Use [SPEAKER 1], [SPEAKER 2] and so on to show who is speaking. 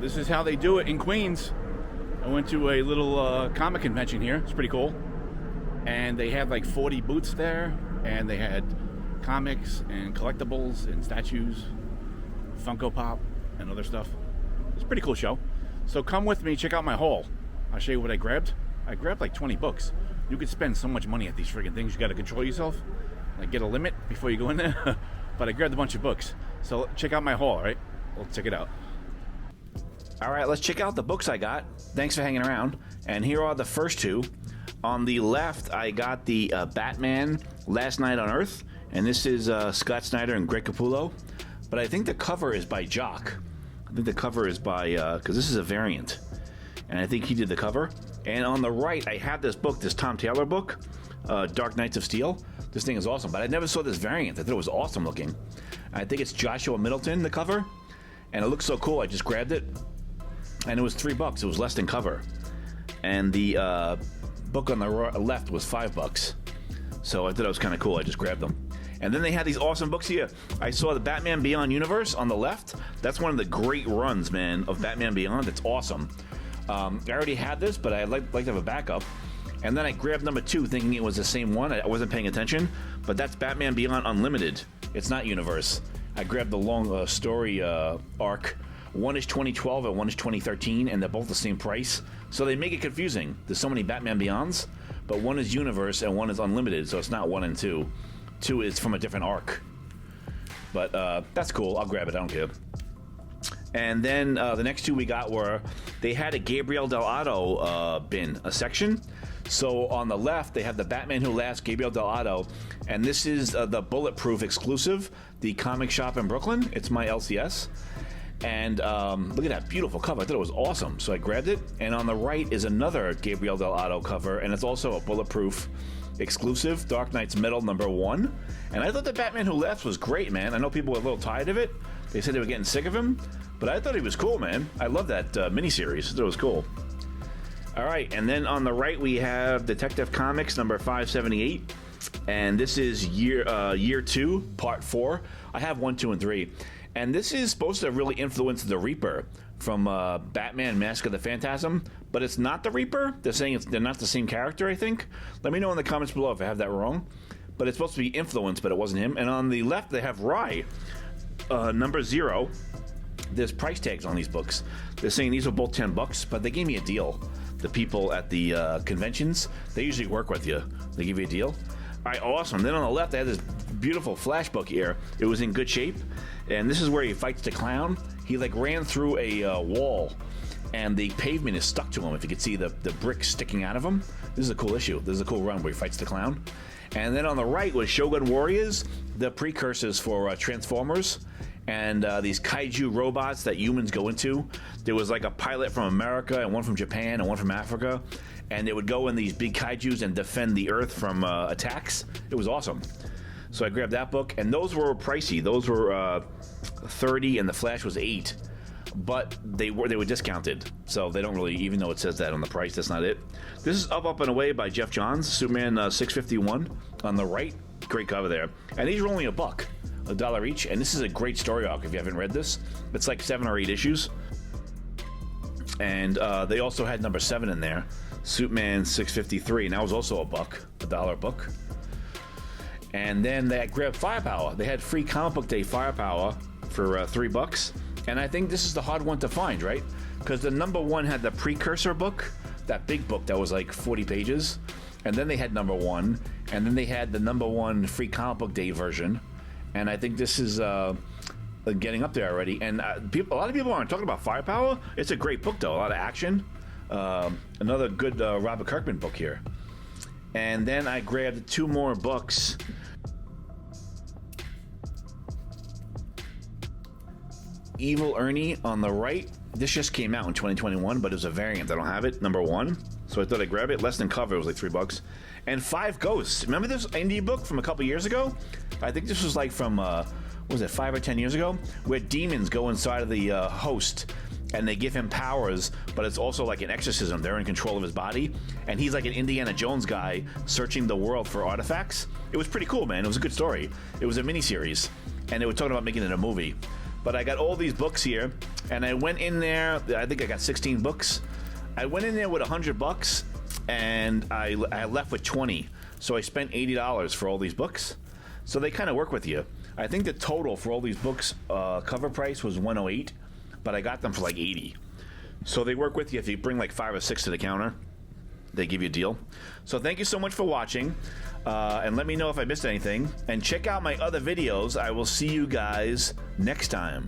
[SPEAKER 1] This is how they do it in Queens. I went to a little comic convention here. It's pretty cool. And they had like 40 booths there, and they had comics and collectibles and statues, Funko Pop and other stuff. It's a pretty cool show. So come with me, check out my haul. I'll show you what I grabbed. I grabbed like 20 books. You could spend so much money at these friggin' things. You got to control yourself. Like get a limit before you go in there. But I grabbed a bunch of books. So check out my haul, all right? Let's check it out. All right, let's check out the books I got. Thanks for hanging around. And here are the first two. On the left, I got the Batman Last Night on Earth. And this is Scott Snyder and Greg Capullo. But I think the cover is by Jock. I think the cover is by, because this is a variant. And I think he did the cover. And on the right, I have this book, this Tom Taylor book, Dark Knights of Steel. This thing is awesome, but I never saw this variant. I thought it was awesome looking. I think it's Joshua Middleton, the cover. And it looks so cool, I just grabbed it. And it was $3. It was less than cover. And the book on the left was $5. So I thought it was kind of cool, I just grabbed them. And then they had these awesome books here. I saw the Batman Beyond Universe on the left. That's one of the great runs, man, of Batman Beyond. It's awesome. I already had this, but I'd like to have a backup. And then I grabbed number 2 thinking it was the same one. I wasn't paying attention, but that's Batman Beyond Unlimited. It's not Universe. I grabbed the long story arc. One is 2012 and one is 2013, and they're both the same price. So they make it confusing. There's so many Batman Beyonds, but one is Universe and one is Unlimited, so it's not 1 and 2. 2 is from a different arc. But that's cool. I'll grab it. I don't care. And then the next 2 we got were, they had a Gabriel Dell'Otto bin, a section. So on the left, they have the Batman Who Laughs, Gabriel Dell'Otto. And this is the Bulletproof exclusive, the comic shop in Brooklyn. It's my LCS. And look at that beautiful cover. I thought it was awesome. So I grabbed it. And on the right is another Gabriel Dell'Otto cover. And it's also a Bulletproof exclusive, Dark Knight's Metal #1. And I thought the Batman Who Laughs was great, man. I know people were a little tired of it. They said they were getting sick of him. But I thought he was cool, man. I love that miniseries. I thought it was cool. All right, and then on the right we have Detective Comics number 578. And this is year 2, part 4. I have 1, 2, and 3. And this is supposed to really influence the Reaper from Batman Mask of the Phantasm. But it's not the Reaper. They're saying they're not the same character, I think. Let me know in the comments below if I have that wrong. But it's supposed to be influenced, but it wasn't him. And on the left they have Rye, number 0. There's price tags on these books. They're saying these are both $10, but they gave me a deal. The people at the conventions, they usually work with you. They give you a deal. All right, awesome. Then on the left, I had this beautiful Flash book here. It was in good shape, and this is where he fights the clown. He like ran through a wall, and the pavement is stuck to him. If you could see the brick sticking out of him. This is a cool issue. This is a cool run where he fights the clown. And then on the right was Shogun Warriors, the precursors for Transformers. And these kaiju robots that humans go into. There was like a pilot from America and one from Japan and one from Africa. And they would go in these big kaijus and defend the Earth from attacks. It was awesome. So I grabbed that book. And those were pricey. Those were 30 and the Flash was 8. But they were discounted. So they don't really, even though it says that on the price, that's not it. This is Up, Up, and Away by Jeff Johns. Superman 651 on the right. Great cover there. And these are only $1. $1 each, and this is a great story arc if you haven't read this. It's like 7 or 8 issues. And they also had number 7 in there, Superman 653, and that was also $1 book. And then they grabbed Firepower. They had free comic book day Firepower for $3. And I think this is the hard one to find, right? Because the number 1 had the precursor book, that big book that was like 40 pages. And then they had number 1, and then they had the number 1 free comic book day version. And I think this is getting up there already. And a lot of people aren't talking about Firepower. It's a great book, though. A lot of action. Another good Robert Kirkman book here. And then I grabbed 2 more books. Evil Ernie on the right. This just came out in 2021, but it was a variant. I don't have it. Number 1. So I thought I'd grab it. Less than cover. It was like $3. And 5 Ghosts. Remember this indie book from a couple years ago? I think this was like from, what was it, 5 or 10 years ago? Where demons go inside of the host and they give him powers, but it's also like an exorcism. They're in control of his body. And he's like an Indiana Jones guy searching the world for artifacts. It was pretty cool, man. It was a good story. It was a miniseries. And they were talking about making it a movie. But I got all these books here, and I went in there. I think I got 16 books. I went in there with $100, and I left with 20. So I spent $80 for all these books. So they kind of work with you. I think the total for all these books cover price was $108, but I got them for like $80. So they work with you. If you bring like 5 or 6 to the counter, they give you a deal. So thank you so much for watching, and let me know if I missed anything. And check out my other videos. I will see you guys next time.